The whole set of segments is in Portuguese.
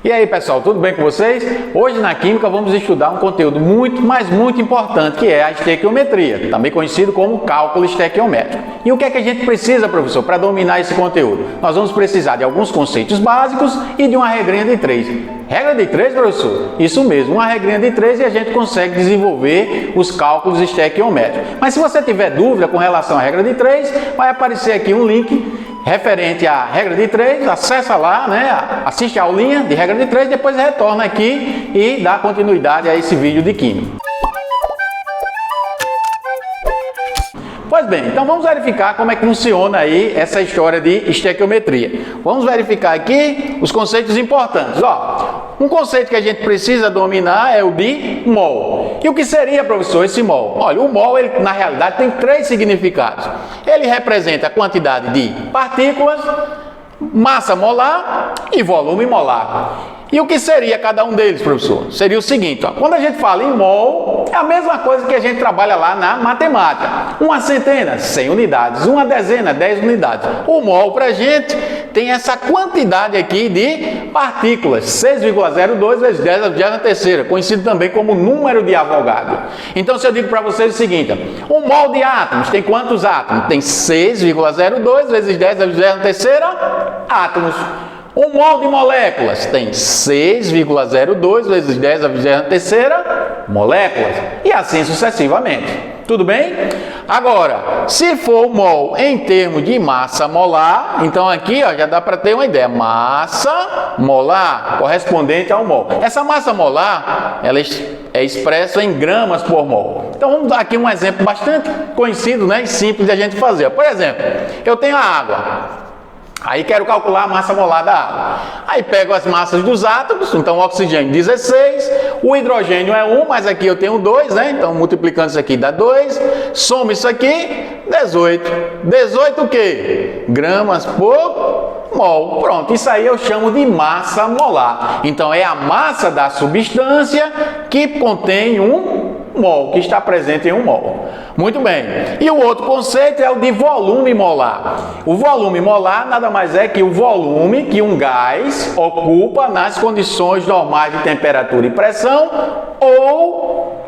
E aí pessoal, tudo bem com vocês? Hoje na Química vamos estudar um conteúdo muito, mas muito importante, que é a estequiometria, também conhecido como cálculo estequiométrico. E o que é que a gente precisa, professor, para dominar esse conteúdo? Nós vamos precisar de alguns conceitos básicos e de uma regrinha de 3. Regra de 3, professor? Isso mesmo, uma regrinha de 3 e a gente consegue desenvolver os cálculos estequiométricos. Mas se você tiver dúvida com relação à regra de 3, vai aparecer aqui um link referente à regra de 3, acessa lá, né? Assiste a aulinha de regra de 3, depois retorna aqui e dá continuidade a esse vídeo de química. Pois bem, então vamos verificar como é que funciona aí essa história de estequiometria. Vamos verificar aqui os conceitos importantes. Ó, um conceito que a gente precisa dominar é o de mol. E o que seria, professor, esse mol? Olha, o mol, ele, na realidade, tem 3 significados. Ele representa a quantidade de partículas, massa molar e volume molar. E o que seria cada um deles, professor? Seria o seguinte, ó, quando a gente fala em mol, é a mesma coisa que a gente trabalha lá na matemática. Uma centena, 100 unidades. Uma dezena, 10 unidades. O mol, para a gente, tem essa quantidade aqui de partículas, 6,02 vezes 10 a 23ª, conhecido também como número de Avogadro. Então, se eu digo para vocês o seguinte, ó, um mol de átomos tem quantos átomos? Tem 6,02 vezes 10 a 23ª átomos. Um mol de moléculas tem 6,02 vezes 10 a 23ª moléculas e assim sucessivamente. Tudo bem? Agora, se for o mol em termos de massa molar, então aqui ó, já dá para ter uma ideia. Massa molar correspondente ao mol. Essa massa molar, ela é expressa em gramas por mol. Então vamos dar aqui um exemplo bastante conhecido, né, e simples de a gente fazer. Por exemplo, eu tenho a água. Aí quero calcular a massa molar da água. Aí pego as massas dos átomos, então o oxigênio 16, o hidrogênio é 1, mas aqui eu tenho 2, né? Então multiplicando isso aqui dá 2, soma isso aqui, 18. 18 o quê? Gramas por mol. Pronto, isso aí eu chamo de massa molar. Então é a massa da substância que contém um mol, que está presente em um mol. Muito bem. E o outro conceito é o de volume molar. O volume molar nada mais é que o volume que um gás ocupa nas condições normais de temperatura e pressão ou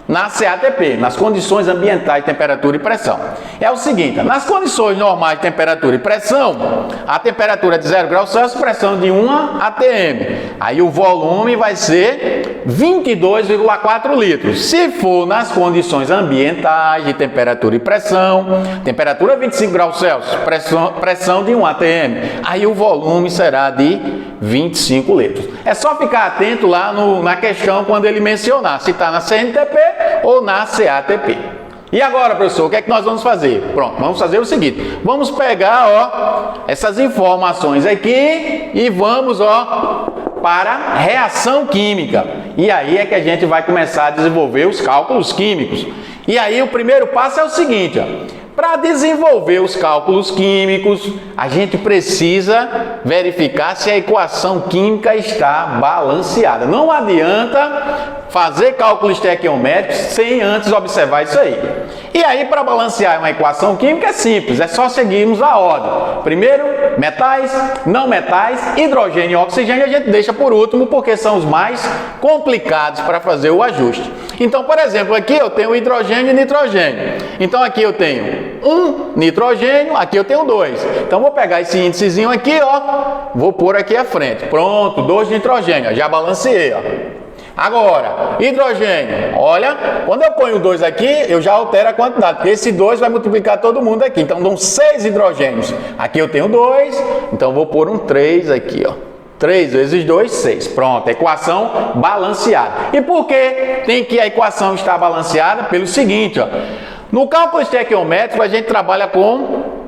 na CATP, nas condições ambientais de temperatura e pressão. É o seguinte, nas condições normais de temperatura e pressão, a temperatura é de 0 graus Celsius, pressão de 1 atm. Aí o volume vai ser 22,4 litros. Se for nas condições ambientais de temperatura e pressão, temperatura 25 graus Celsius, pressão de 1 atm, aí o volume será de 25 litros. É só ficar atento lá na questão quando ele mencionar se está na CNTP ou na CATP. E agora, professor, o que é que nós vamos fazer? Pronto, vamos fazer o seguinte, vamos pegar ó, essas informações aqui e vamos ó, para a reação química. E aí é que a gente vai começar a desenvolver os cálculos químicos. E aí o primeiro passo é o seguinte, ó, para desenvolver os cálculos químicos, a gente precisa verificar se a equação química está balanceada. Não adianta fazer cálculo estequiométrico sem antes observar isso aí. E aí, para balancear uma equação química é simples, é só seguirmos a ordem. Primeiro, metais, não metais, hidrogênio e oxigênio a gente deixa por último, porque são os mais complicados para fazer o ajuste. Então, por exemplo, aqui eu tenho hidrogênio e nitrogênio. Então, aqui eu tenho um nitrogênio, aqui eu tenho 2. Então, vou pegar esse índicezinho aqui, ó, vou pôr aqui à frente. Pronto, 2 nitrogênio, já balanceei, ó. Agora, hidrogênio, olha, quando eu ponho 2 aqui, eu já altero a quantidade, porque esse 2 vai multiplicar todo mundo aqui, então dão 6 hidrogênios. Aqui eu tenho 2, então vou pôr um 3 aqui, ó. 3 vezes 2, 6. Pronto, equação balanceada. E por que tem que a equação estar balanceada? Pelo seguinte, ó, no cálculo estequiométrico a gente trabalha com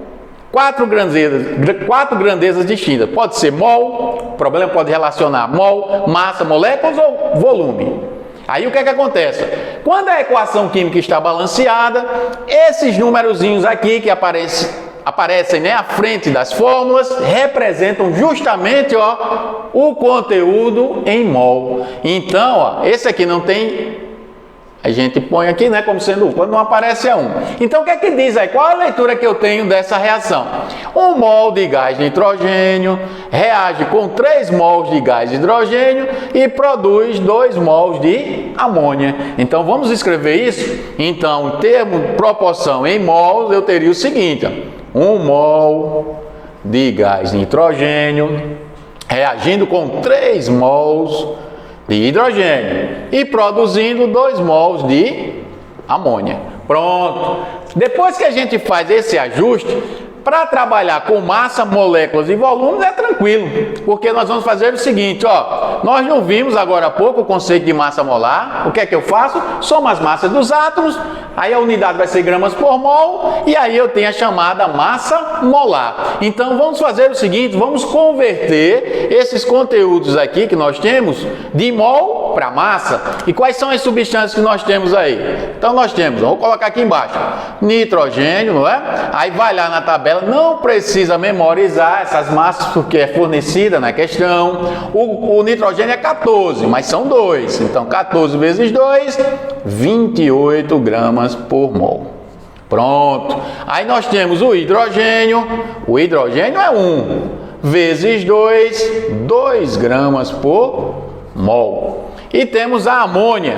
4 grandezas distintas. Pode ser mol, o problema pode relacionar mol, massa, moléculas ou volume. Aí o que é que acontece? Quando a equação química está balanceada, esses numerozinhos aqui que aparecem né, à frente das fórmulas representam justamente ó, o conteúdo em mol. Então, ó, esse aqui não tem A gente põe aqui, né, como sendo 1. Quando não aparece é 1. Então, o que é que diz aí? Qual a leitura que eu tenho dessa reação? 1 mol de gás nitrogênio reage com 3 mols de gás hidrogênio e produz 2 mols de amônia. Então, vamos escrever isso? Então, termo proporção em mols, eu teria o seguinte, ó, 1 mol de gás nitrogênio reagindo com 3 mols de hidrogênio e produzindo 2 mols de amônia. Pronto. Depois que a gente faz esse ajuste, para trabalhar com massa, moléculas e volumes é tranquilo, porque nós vamos fazer o seguinte, ó, nós não vimos agora há pouco o conceito de massa molar. O que é que eu faço? Somo as massas dos átomos, aí a unidade vai ser gramas por mol, e aí eu tenho a chamada massa molar. Então vamos fazer o seguinte, vamos converter esses conteúdos aqui que nós temos de mol para massa. E quais são as substâncias que nós temos aí? Então nós temos, vou colocar aqui embaixo, nitrogênio, não é? Aí vai lá na tabela, não precisa memorizar essas massas porque é fornecida na questão. O nitrogênio é 14, mas são 2. Então 14 vezes 2, 28 gramas por mol. Pronto. Aí nós temos o hidrogênio é 1 vezes 2, 2 gramas por mol. E temos a amônia,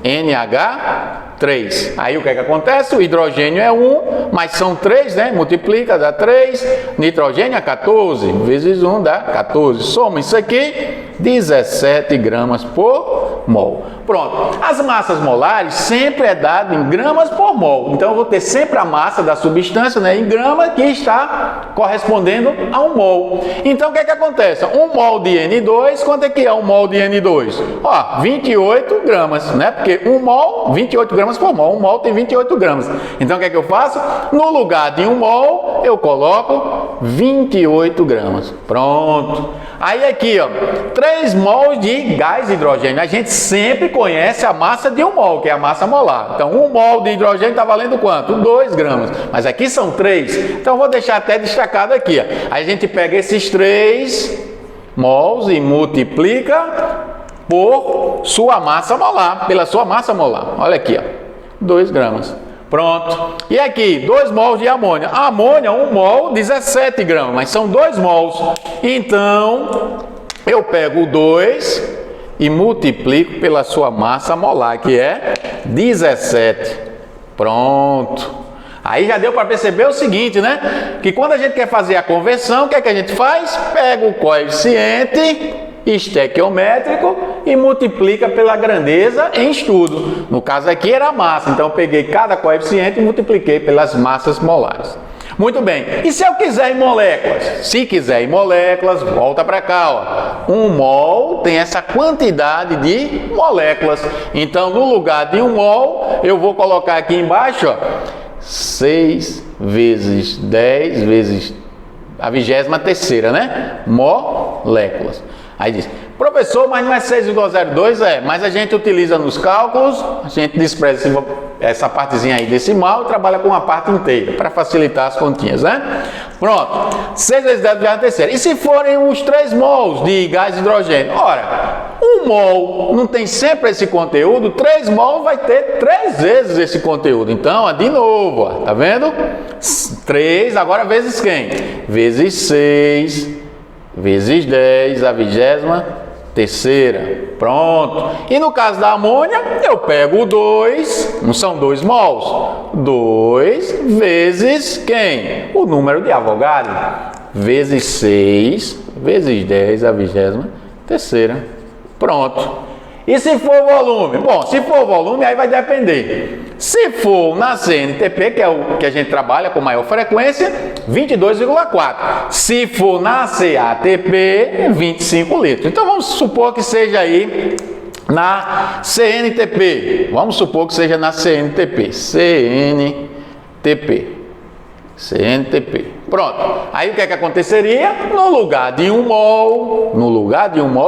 NH3. Aí o que é que acontece? O hidrogênio é 1, mas são 3, né? Multiplica, dá 3. Nitrogênio é 14, vezes 1 dá 14. Soma isso aqui, 17 gramas por mol. Pronto. As massas molares sempre é dado em gramas por mol. Então eu vou ter sempre a massa da substância, né, em grama, que está correspondendo a 1 mol. Então o que é que acontece? 1 mol de N2, quanto é que é 1 mol de N2? Ó, 28 gramas, né? Porque 1 mol, 28 gramas por mol. 1 mol tem 28 gramas. Então o que é que eu faço? No lugar de 1 mol, eu coloco 28 gramas. Pronto. Aí aqui, ó, 3 mols de gás hidrogênio. A gente sempre conhece a massa de 1 mol, que é a massa molar. Então, 1 mol de hidrogênio está valendo quanto? 2 gramas. Mas aqui são 3. Então, eu vou deixar até destacado aqui, ó. Aí a gente pega esses 3 mols e multiplica por sua massa molar, pela sua massa molar. Olha aqui, ó, 2 gramas. Pronto. E aqui, 2 mols de amônia. A amônia, 1 mol, 17 gramas, mas são 2 mols. Então, eu pego o 2 e multiplico pela sua massa molar, que é 17. Pronto. Aí já deu para perceber o seguinte, né? Que quando a gente quer fazer a conversão, o que é que a gente faz? Pega o coeficiente estequiométrico e multiplica pela grandeza em estudo. No caso aqui era a massa, então eu peguei cada coeficiente e multipliquei pelas massas molares. Muito bem, e se eu quiser em moléculas? Se quiser em moléculas, volta para cá, ó. 1 mol tem essa quantidade de moléculas. Então, no lugar de 1 mol, eu vou colocar aqui embaixo, ó, 6 vezes 10 vezes a 23ª, né? Moléculas. Aí diz, professor, mas não é 6,02? É, mas a gente utiliza nos cálculos, a gente despreza essa partezinha aí decimal e trabalha com a parte inteira, para facilitar as continhas, né? Pronto, 6 vezes 10 vezes a terceira. E se forem os 3 mols de gás hidrogênio? Ora, 1 mol não tem sempre esse conteúdo, 3 mols vai ter 3 vezes esse conteúdo. Então, ó, de novo, ó, tá vendo? 3, agora vezes quem? Vezes 6, vezes 10, a 23ª. Pronto. E no caso da amônia, eu pego o 2, não são 2 mols? 2 vezes quem? O número de Avogadro. Vezes 6, vezes 10, a 23ª. Pronto. E se for volume? Bom, se for volume, aí vai depender. Se for na CNTP, que é o que a gente trabalha com maior frequência, 22,4. Se for na CATP, 25 litros. Então vamos supor que seja aí na CNTP. Vamos supor que seja na CNTP. CNTP. Pronto. Aí o que é que aconteceria? No lugar de 1 mol,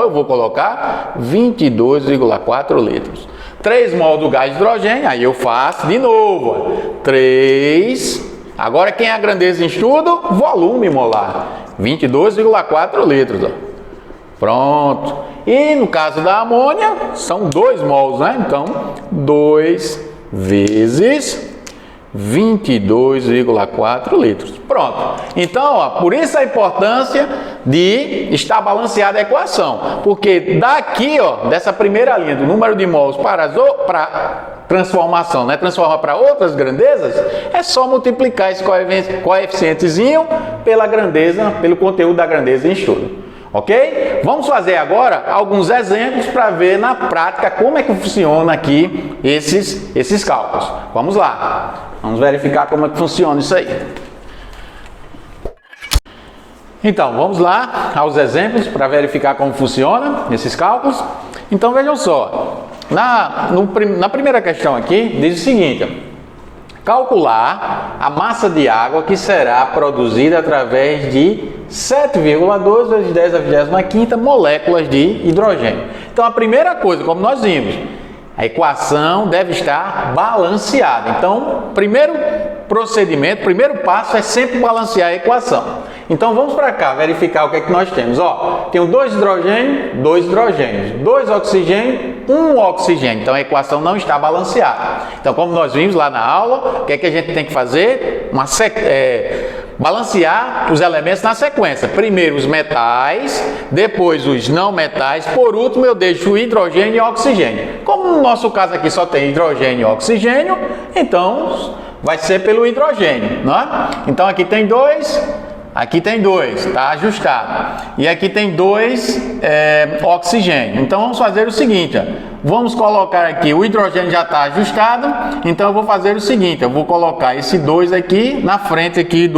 eu vou colocar 22,4 litros. 3 mol do gás de hidrogênio, aí eu faço de novo. 3. Agora quem é a grandeza em estudo? Volume molar. 22,4 litros. Ó. Pronto. E no caso da amônia, são 2 mols, né? Então, 2 vezes 22,4 litros. Pronto. Então, ó, por isso a importância de estar balanceada a equação. Porque daqui, ó, dessa primeira linha do número de mols para transformação, né? Transformar para outras grandezas, é só multiplicar esse coeficientezinho pela grandeza, pelo conteúdo da grandeza em estudo. Ok? Vamos fazer agora alguns exemplos para ver na prática como é que funciona aqui esses cálculos. Vamos lá. Vamos verificar como é que funciona isso aí. Então, vamos lá aos exemplos para verificar como funciona esses cálculos. Então, vejam só. Na primeira questão aqui, diz o seguinte: calcular a massa de água que será produzida através de 7,2 vezes 10 à 25ª moléculas de hidrogênio. Então, a primeira coisa, como nós vimos, a equação deve estar balanceada. Então, primeiro procedimento, primeiro passo é sempre balancear a equação. Então, vamos para cá verificar o que é que nós temos. Ó, tenho 2 hidrogênios, 2 hidrogênios, 2 oxigênios, 1 oxigênio. Então, a equação não está balanceada. Então, como nós vimos lá na aula, o que é que a gente tem que fazer? Balancear os elementos na sequência. Primeiro os metais, depois os não metais, por último eu deixo o hidrogênio e o oxigênio. Como no nosso caso aqui só tem hidrogênio e oxigênio, então vai ser pelo hidrogênio, não é? Então aqui tem 2, aqui tem 2, está ajustado. E aqui tem 2 oxigênio. Então vamos fazer o seguinte, ó. Vamos colocar aqui, o hidrogênio já está ajustado, então eu vou fazer o seguinte, eu vou colocar esse 2 aqui na frente aqui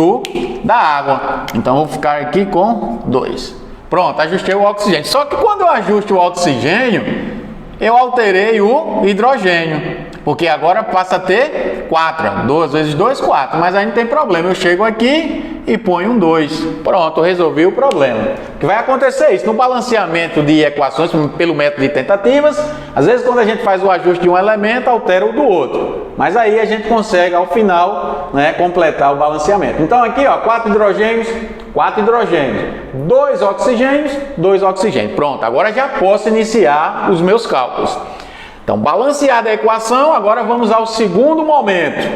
da água. Então eu vou ficar aqui com 2. Pronto, ajustei o oxigênio. Só que quando eu ajusto o oxigênio, eu alterei o hidrogênio. Porque agora passa a ter 4. 2 vezes 2, 4. Mas aí não tem problema. Eu chego aqui e ponho um 2. Pronto, resolvi o problema. O que vai acontecer é isso. No balanceamento de equações pelo método de tentativas, às vezes quando a gente faz o ajuste de um elemento, altera o do outro. Mas aí a gente consegue, ao final, né, completar o balanceamento. Então aqui, ó, 4 hidrogênios, 4 hidrogênios. 2 oxigênios, 2 oxigênios. Pronto, agora já posso iniciar os meus cálculos. Então, balanceada a equação, agora vamos ao segundo momento,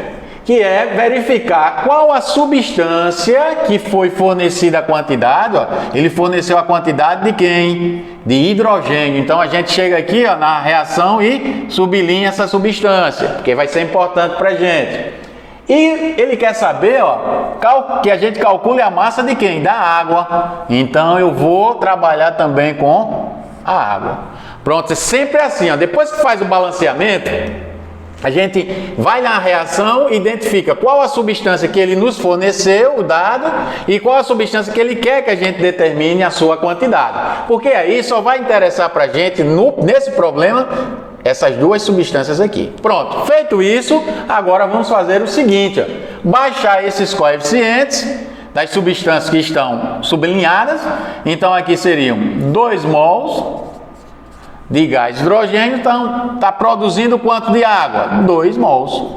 que é verificar qual a substância que foi fornecida a quantidade. Ó, ele forneceu a quantidade de quem? De hidrogênio. Então, a gente chega aqui, ó, na reação e sublinha essa substância, porque vai ser importante para a gente. E ele quer saber, ó, que a gente calcule a massa de quem? Da água. Então, eu vou trabalhar também com a água. Pronto, é sempre assim, ó. Depois que faz o balanceamento, a gente vai na reação e identifica qual a substância que ele nos forneceu, o dado, e qual a substância que ele quer que a gente determine a sua quantidade. Porque aí só vai interessar para a gente, nesse problema, essas duas substâncias aqui. Pronto, feito isso, agora vamos fazer o seguinte, ó. Baixar esses coeficientes das substâncias que estão sublinhadas. Então aqui seriam 2 mols de gás de hidrogênio, então está produzindo quanto de água? 2 mols.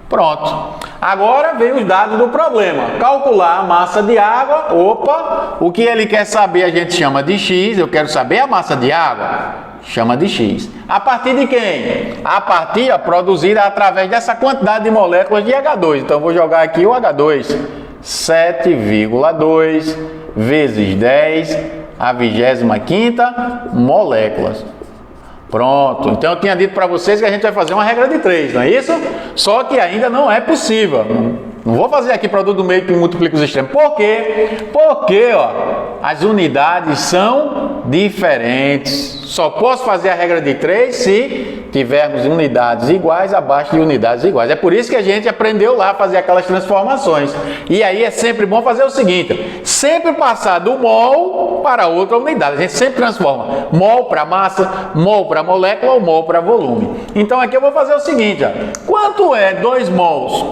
Pronto. Agora vem os dados do problema. Calcular a massa de água. Opa, o que ele quer saber a gente chama de X. Eu quero saber a massa de água. Chama de X. A partir de quem? A partir, ó, produzida através dessa quantidade de moléculas de H2. Então vou jogar aqui o H2. 7,2 vezes 10 à 25ª moléculas. Pronto, então eu tinha dito para vocês que a gente vai fazer uma regra de 3, não é isso? Só que ainda não é possível. Não vou fazer aqui produto do meio que multiplica os extremos. Por quê? Porque, ó, as unidades são diferentes. Só posso fazer a regra de 3 se tivermos unidades iguais abaixo de unidades iguais. É por isso que a gente aprendeu lá a fazer aquelas transformações. E aí é sempre bom fazer o seguinte, sempre passar do mol para outra unidade. A gente sempre transforma mol para massa, mol para molécula ou mol para volume. Então aqui eu vou fazer o seguinte, ó. Quanto é 2 mols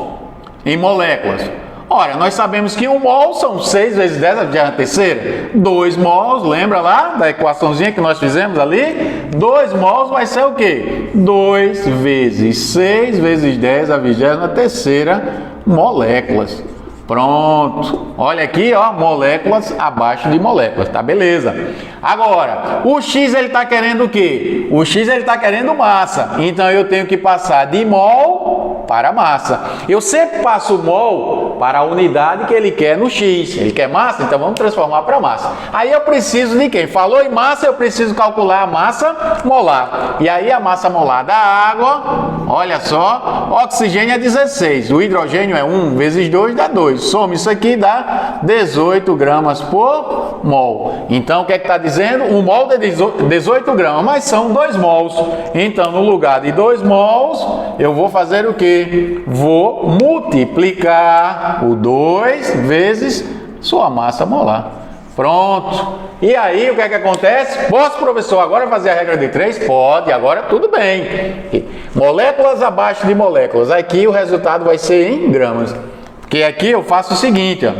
em moléculas? Ora, nós sabemos que 1 mol são 6 vezes 10 à 23ª. 2 mols, lembra lá da equaçãozinha que nós fizemos ali? 2 mols vai ser o quê? 2 vezes 6 vezes 10 à 23ª moléculas. Pronto. Olha aqui, ó, moléculas abaixo de moléculas, tá beleza. Agora, o X ele está querendo o quê? O X ele está querendo massa. Então eu tenho que passar de mol para massa. Eu sempre passo mol para a unidade que ele quer no X. Ele quer massa, então vamos transformar para massa. Aí eu preciso de quem? Falou em massa, eu preciso calcular a massa molar. E aí a massa molar da água, olha só, oxigênio é 16, o hidrogênio é 1 vezes 2 dá 2. Soma isso aqui, dá 18 gramas por mol. Então, o que é que está dizendo? Um mol é 18 gramas, mas são 2 mols. Então, no lugar de 2 mols, eu vou fazer o quê? Vou multiplicar o 2 vezes sua massa molar. Pronto. E aí, o que é que acontece? Posso, professor, agora fazer a regra de 3? Pode, agora tudo bem. Moléculas abaixo de moléculas. Aqui o resultado vai ser em gramas. Porque aqui eu faço o seguinte, ó.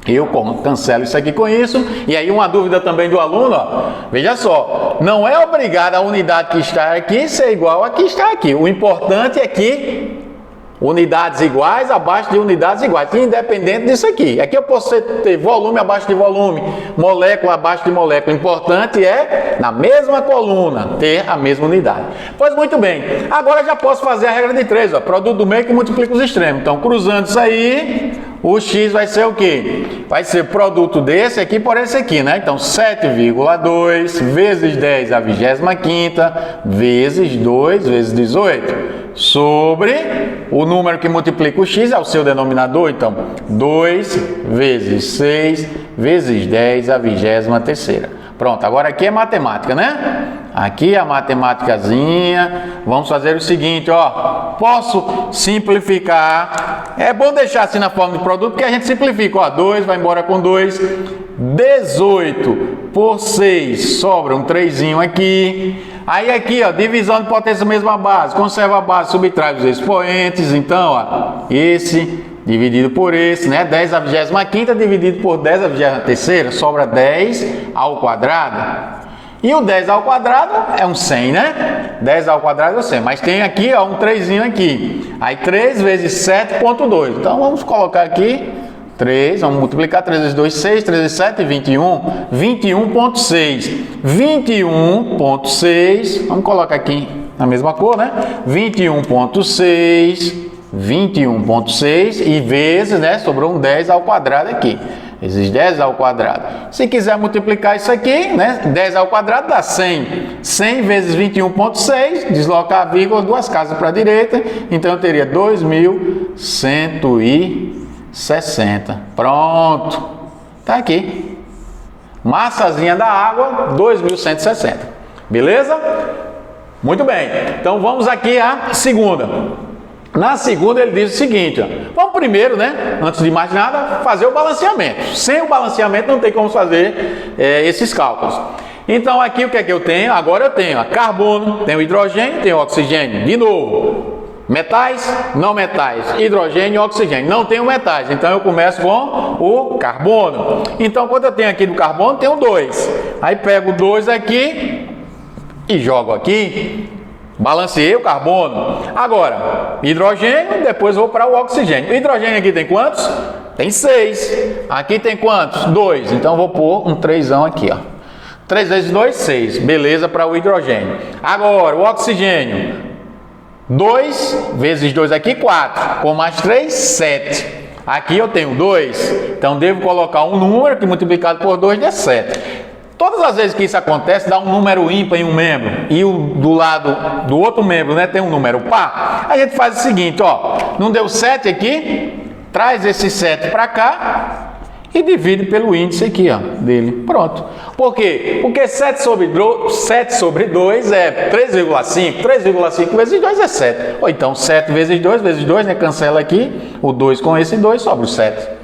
Eu cancelo isso aqui com isso. E aí uma dúvida também do aluno, ó. Veja só, não é obrigado a unidade que está aqui ser igual a que está aqui. O importante é que unidades iguais abaixo de unidades iguais, independente disso aqui. Aqui eu posso ter volume abaixo de volume, molécula abaixo de molécula. O importante é, na mesma coluna, ter a mesma unidade. Pois muito bem, agora já posso fazer a regra de 3, ó, produto do meio que multiplica os extremos. Então, cruzando isso aí, o X vai ser o quê? Vai ser produto desse aqui por esse aqui, né? Então, 7,2 vezes 10 à 25ª, vezes 2 vezes 18. Sobre o número que multiplica o X, é o seu denominador, então 2 vezes 6 vezes 10 à 23ª. Pronto, agora aqui é matemática, né? Aqui é a matemáticazinha. Vamos fazer o seguinte, ó. Posso simplificar. É bom deixar assim na forma de produto, porque a gente simplifica, ó. 2 vai embora com 2. 18 por 6, sobra um 3zinho aqui. Aí aqui, ó, divisão de potência mesma base, conserva a base, subtrai os expoentes. Então, ó, esse dividido por esse, né? 10 à 25ª dividido por 10 à 23ª, sobra 10 ao quadrado. E o 10 ao quadrado é um 100, né? 10 ao quadrado é 100, mas tem aqui, ó, um 3zinho aqui. Aí 3 vezes 7,2. Então, vamos colocar aqui 3, vamos multiplicar 3 vezes 2, 6, 3 vezes 7, 21, 21,6. 21,6, vamos colocar aqui na mesma cor, né? 21,6, 21,6 e vezes, né? Sobrou um 10 ao quadrado aqui. Vezes 10 ao quadrado. Se quiser multiplicar isso aqui, né? 10 ao quadrado dá 100. 100 vezes 21,6, deslocar a vírgula, 2 casas para a direita. Então eu teria 2.160. Pronto. Tá aqui. Massazinha da água, 2.160. Beleza? Muito bem. Então vamos aqui à segunda. Na segunda ele diz o seguinte, ó. Vamos primeiro, né? Antes de mais nada, fazer o balanceamento. Sem o balanceamento não tem como fazer esses cálculos. Então aqui o que é que eu tenho? Agora eu tenho ó, carbono, tenho hidrogênio, tenho oxigênio. De novo. Metais, não metais, hidrogênio e oxigênio. Não tenho metais, então eu começo com o carbono. Então, quando eu tenho aqui do carbono, tenho 2. Aí pego 2 aqui e jogo aqui. Balanceei o carbono. Agora, hidrogênio, depois vou para o oxigênio. O hidrogênio aqui tem quantos? Tem 6. Aqui tem quantos? 2. Então, vou pôr um 3ão aqui, ó. 3 vezes 2, 6. Beleza para o hidrogênio. Agora, o oxigênio. 2 vezes 2 aqui, 4. Com mais 3, 7. Aqui eu tenho 2. Então, devo colocar um número que multiplicado por 2 dá 7. Todas as vezes que isso acontece, dá um número ímpar em um membro. E do lado do outro membro, né, tem um número par. A gente faz o seguinte, ó. Não deu 7 aqui? Traz esse 7 para cá. E divide pelo índice aqui, ó, dele. Pronto. Por quê? Porque 7 sobre 2 é 3,5. 3,5 vezes 2 é 7. Ou então 7 vezes 2, né? Cancela aqui o 2 com esse 2, sobra o 7.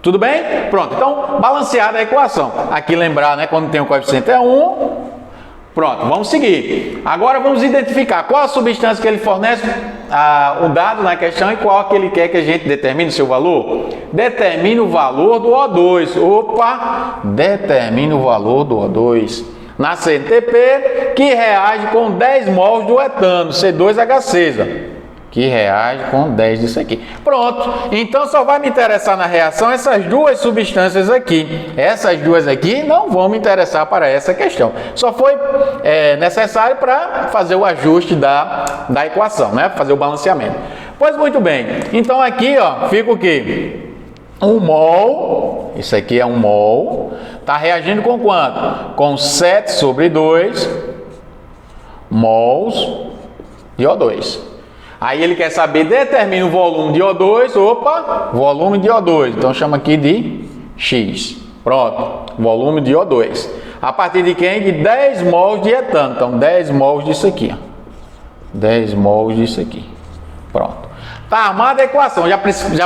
Tudo bem? Pronto. Então, balanceada a equação. Aqui lembrar, né? Quando tem o coeficiente é 1. Pronto, vamos seguir. Agora vamos identificar qual a substância que ele fornece o dado na questão e qual que ele quer que a gente determine o seu valor. Determine o valor do O2. Opa! Determine o valor do O2. Na CNTP, que reage com 10 mols do etano, C2H6. que reage com 10 disso aqui. Pronto, então só vai me interessar na reação essas duas substâncias aqui. Essas duas aqui não vão me interessar para essa questão. Só foi necessário para fazer o ajuste da equação, né? Fazer o balanceamento. Pois muito bem, então aqui ó, fica o quê? 1 mol, isso aqui é 1 mol, está reagindo com quanto? Com 7 sobre 2 mols de O2. Aí ele quer saber, determina o volume de O2, opa, volume de O2, então chama aqui de X. Pronto, volume de O2. A partir de quem? De 10 mols de etano, então 10 mols disso aqui. Ó. 10 mols disso aqui. Pronto. Está armada a equação. Já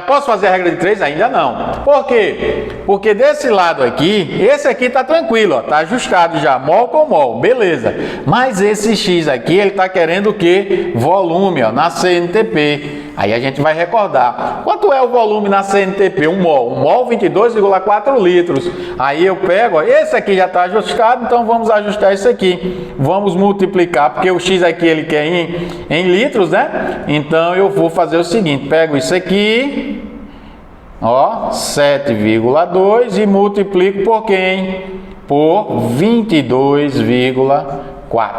posso fazer a regra de 3? Ainda não. Por quê? Porque desse lado aqui, esse aqui está tranquilo, está ajustado já, mol com mol, beleza. Mas esse X aqui, ele está querendo o quê? Volume, ó, na CNTP. Aí a gente vai recordar. Quanto é o volume na CNTP? 1 mol. 1 mol, 22,4 litros. Aí eu pego, ó, esse aqui já está ajustado, então vamos ajustar esse aqui. Vamos multiplicar, porque o X aqui ele quer em litros, né? Então eu vou fazer o seguinte, pego isso aqui, ó, 7,2 e multiplico por quem? Por 22,4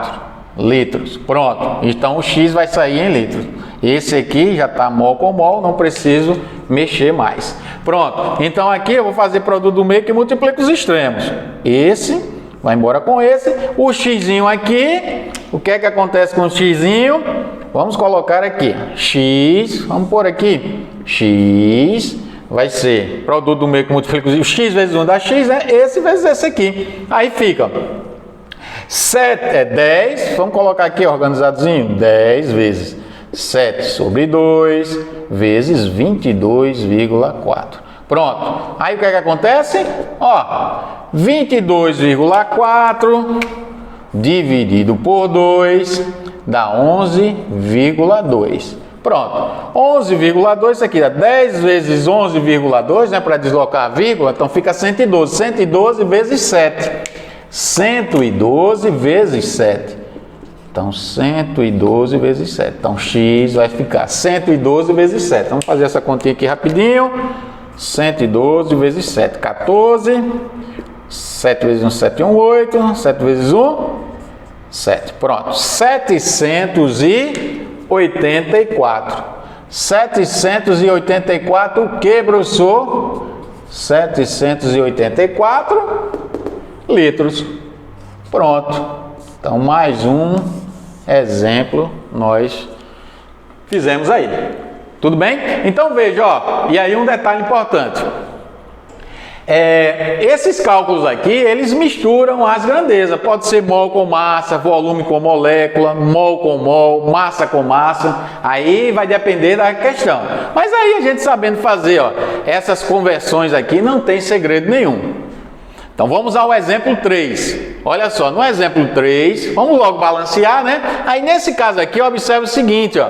litros. Pronto, então o X vai sair em litros. Esse aqui já está mol com mol, não preciso mexer mais. Pronto, então aqui eu vou fazer produto do meio que multiplica os extremos. Esse vai embora com esse. O xzinho aqui, o que é que acontece com o xzinho? Vamos colocar aqui, x, vamos pôr aqui, x vai ser produto do meio que multiplica o x vezes 1 dá x, né? Esse vezes esse aqui. Aí fica 7 é 10, vamos colocar aqui organizadozinho, 10 vezes 7 sobre 2 vezes 22,4. Pronto. Aí o que é que acontece? Ó, 22,4 dividido por 2 dá 11,2. Pronto. 11,2, isso aqui dá 10 vezes 11,2, né, para deslocar a vírgula, então fica 112. 112 vezes 7. 112 vezes 7. Então, 112 vezes 7. Então, x vai ficar 112 vezes 7. Vamos fazer essa continha aqui rapidinho. 112 vezes 7, 14. 7 vezes 1, 7, 1, 8. 7 vezes 1, 7. Pronto. 784. 784 o que, professor? 784 litros. Pronto. Então, mais um exemplo nós fizemos aí. Tudo bem? Então, veja, ó, e aí um detalhe importante. Esses cálculos aqui, eles misturam as grandezas. Pode ser mol com massa, volume com molécula, mol com mol, massa com massa. Aí vai depender da questão. Mas aí a gente sabendo fazer, ó, essas conversões aqui, não tem segredo nenhum. Então vamos ao exemplo 3. Olha só, no exemplo 3, vamos logo balancear, né? Aí nesse caso aqui, observe o seguinte, ó.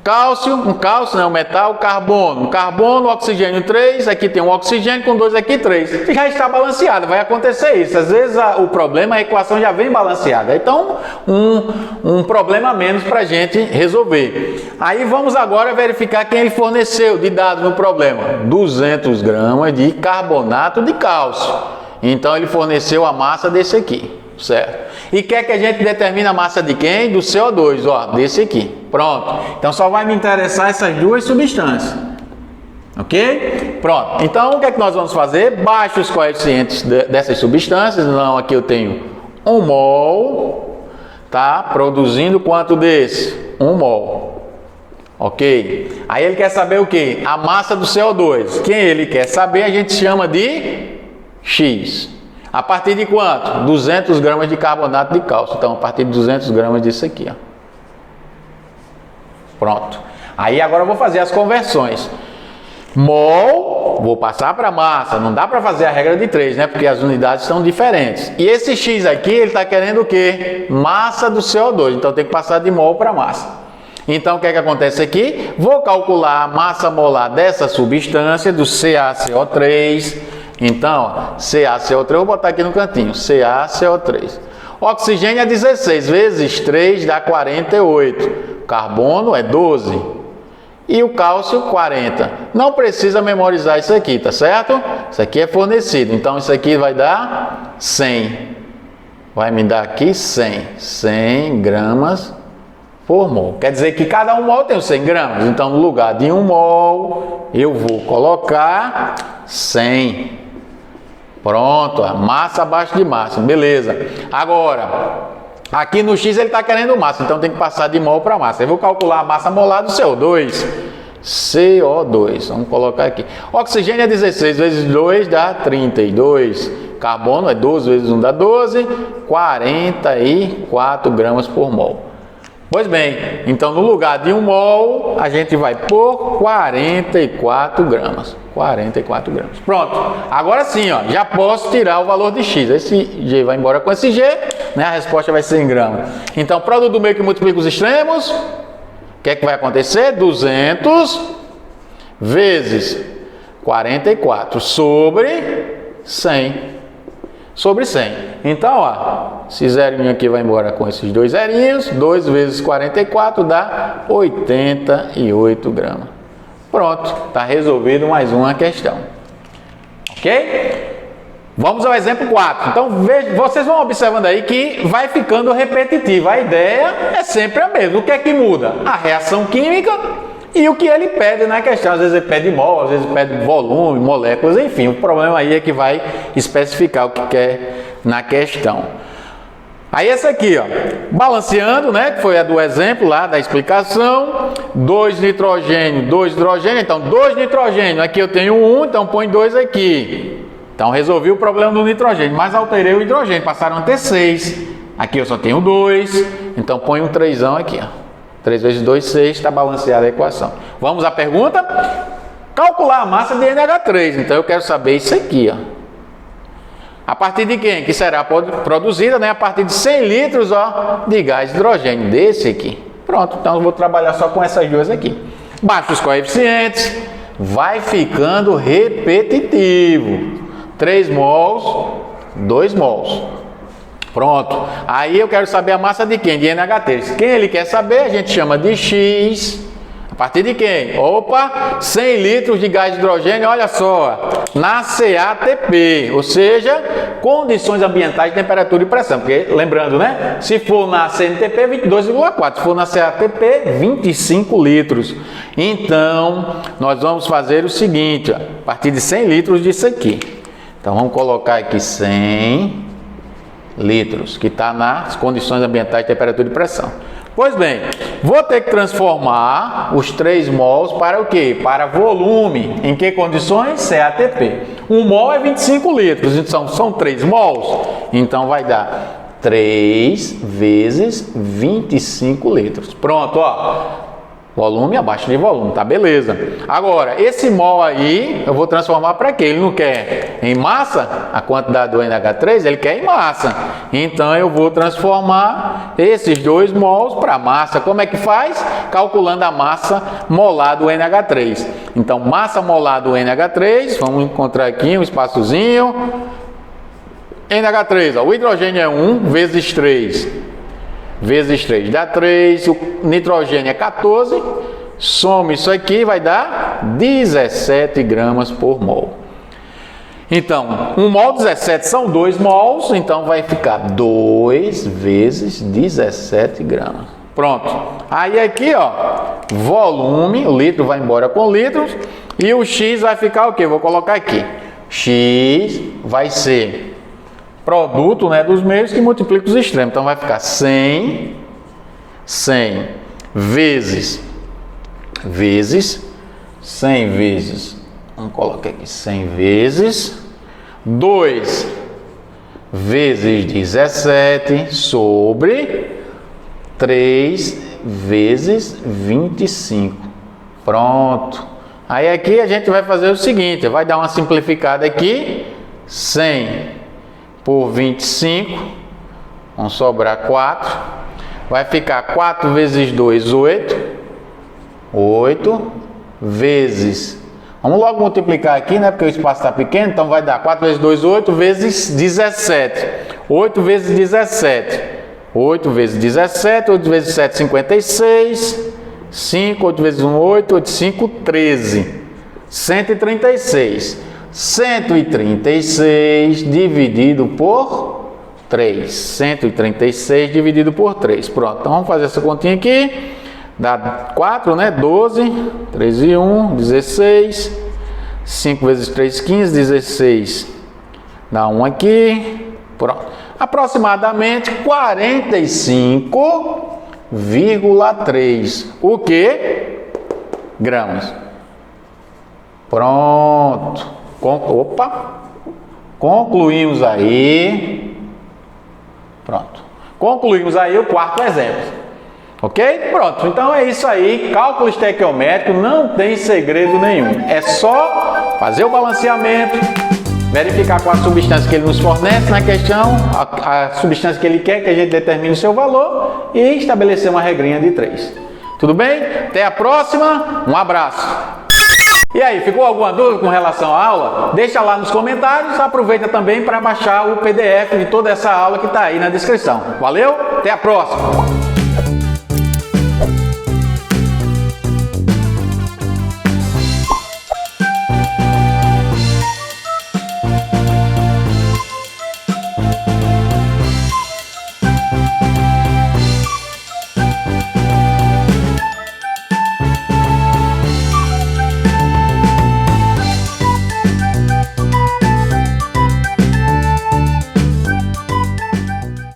Cálcio, um metal, carbono, oxigênio 3, aqui tem um oxigênio com 2, aqui 3. Já está balanceado, vai acontecer isso. Às vezes o problema, a equação já vem balanceada. Então, um problema a menos para a gente resolver. Aí vamos agora verificar quem ele forneceu de dados no problema. 200 gramas de carbonato de cálcio. Então, ele forneceu a massa desse aqui, certo? E quer que a gente determine a massa de quem? Do CO2, ó, desse aqui. Pronto. Então, só vai me interessar essas duas substâncias. Ok? Pronto. Então, o que é que nós vamos fazer? Baixa os coeficientes dessas substâncias. Então, aqui eu tenho 1 mol, tá? Produzindo quanto desse? 1 mol. Ok? Aí ele quer saber o quê? A massa do CO2. Quem ele quer saber, a gente chama de X. A partir de quanto? 200 gramas de carbonato de cálcio. Então, a partir de 200 gramas disso aqui, ó. Pronto. Aí agora eu vou fazer as conversões. Mol, vou passar para massa. Não dá para fazer a regra de 3, né? Porque as unidades são diferentes. E esse X aqui, ele está querendo o quê? Massa do CO2. Então, tem que passar de mol para massa. Então, o que é que acontece aqui? Vou calcular a massa molar dessa substância, do CaCO3. Então, CaCO3, vou botar aqui no cantinho, CaCO3. Oxigênio é 16 vezes 3 dá 48. carbono é 12 e o cálcio 40. Não precisa memorizar isso aqui, tá certo? Isso aqui é fornecido, então isso aqui vai dar 100. Vai me dar aqui 100 gramas por mol. Quer dizer que cada 1 mol tem os 100 gramas. Então, no lugar de 1 mol, eu vou colocar 100. Pronto, a massa abaixo de massa. Beleza. Agora, aqui no X ele está querendo massa, então tem que passar de mol para massa. Eu vou calcular a massa molar do CO2. CO2, vamos colocar aqui. Oxigênio é 16 vezes 2 dá 32. Carbono é 12 vezes 1 dá 12, 44 gramas por mol. Pois bem, então no lugar de 1 mol, a gente vai pôr 44 gramas. 44 gramas. Pronto. Agora sim, ó, já posso tirar o valor de X. Esse G vai embora com esse G, né? A resposta vai ser em gramas. Então, produto do meio que multiplica os extremos, o que é que vai acontecer? 200 vezes 44 sobre 100. Sobre 100. Então, ó, esse zerinho aqui vai embora com esses dois zerinhos. 2 vezes 44 dá 88 gramas. Pronto, está resolvido mais uma questão. Ok? Vamos ao exemplo 4. Então, vocês vão observando aí que vai ficando repetitivo. A ideia é sempre a mesma. O que é que muda? A reação química e o que ele pede na questão. Às vezes ele pede mol, às vezes pede volume, moléculas, enfim. O problema aí é que vai especificar o que quer na questão. Aí essa aqui, ó, balanceando, né, que foi a do exemplo lá da explicação, 2 nitrogênio, 2 hidrogênio, então 2 nitrogênio, aqui eu tenho 1, então põe 2 aqui. Então resolvi o problema do nitrogênio, mas alterei o hidrogênio, passaram a ter 6, aqui eu só tenho 2, então põe um 3 aqui, ó. 3 vezes 2, 6, está balanceada a equação. Vamos à pergunta? Calcular a massa de NH3, então eu quero saber isso aqui, ó. A partir de quem? Que será produzida, né? A partir de 100 litros, ó, de gás de hidrogênio, desse aqui. Pronto, então eu vou trabalhar só com essas duas aqui. Baixa os coeficientes, vai ficando repetitivo. 3 mols, 2 mols. Pronto. Aí eu quero saber a massa de quem? De NH3. Quem ele quer saber, a gente chama de X. A partir de quem? Opa, 100 litros de gás de hidrogênio, olha só, na CATP, ou seja, condições ambientais de temperatura e pressão. Porque, lembrando, né? Se for na CNTP, 22,4. Se for na CATP, 25 litros. Então, nós vamos fazer o seguinte, ó, a partir de 100 litros disso aqui. Então, vamos colocar aqui 100 litros, que está nas condições ambientais de temperatura e pressão. Pois bem, vou ter que transformar os 3 mols para o quê? Para volume. Em que condições? CATP. 1 mol é 25 litros, então são 3 mols. Então vai dar 3 vezes 25 litros. Pronto, ó. Volume abaixo de volume, tá? Beleza. Agora, esse mol aí, eu vou transformar para quê? Ele não quer em massa, a quantidade do NH3, ele quer em massa. Então, eu vou transformar esses 2 mols para massa. Como é que faz? Calculando a massa molar do NH3. Então, massa molar do NH3, vamos encontrar aqui um espaçozinho. NH3, ó, o hidrogênio é 1 vezes 3. Vezes 3 dá 3, o nitrogênio é 14, soma isso aqui, vai dar 17 gramas por mol. Então, 1 mol, 17 são 2 mols, então vai ficar 2 vezes 17 gramas. Pronto. Aí aqui, ó, volume, o litro vai embora com litros, e o X vai ficar o quê? Vou colocar aqui. X vai ser produto, né, dos meios que multiplica os extremos. Então vai ficar 100 vezes 100 vezes, vamos colocar aqui 100 vezes 2 vezes 17 sobre 3 vezes 25. Pronto. Aí aqui a gente vai fazer o seguinte, vai dar uma simplificada aqui, 100 por 25, vão sobrar 4, vai ficar 4 vezes 2, 8 vezes, vamos logo multiplicar aqui, né, porque o espaço está pequeno, então vai dar 4 vezes 2, 8 vezes 17, 8 vezes 17, 8 vezes 17, 8 vezes 7, 56. 5, 8 vezes 1, 8, 8, 5, 13. 136. 136 dividido por 3. 136 dividido por 3. Pronto, então vamos fazer essa continha aqui. Dá 4, né? 12. 3 e 1, 16. 5 vezes 3, 15. 16. Dá 1 aqui. Pronto. Aproximadamente 45,3. O que? Gramas. Pronto. Opa. Concluímos aí. Pronto. Concluímos aí o quarto exemplo. Ok? Pronto. Então é isso aí. Cálculo estequiométrico não tem segredo nenhum. É só fazer o balanceamento, verificar qual a substância que ele nos fornece na questão, a substância que ele quer que a gente determine o seu valor e estabelecer uma regrinha de 3. Tudo bem? Até a próxima. Um abraço. E aí, ficou alguma dúvida com relação à aula? Deixa lá nos comentários, aproveita também para baixar o PDF de toda essa aula que está aí na descrição. Valeu? Até a próxima!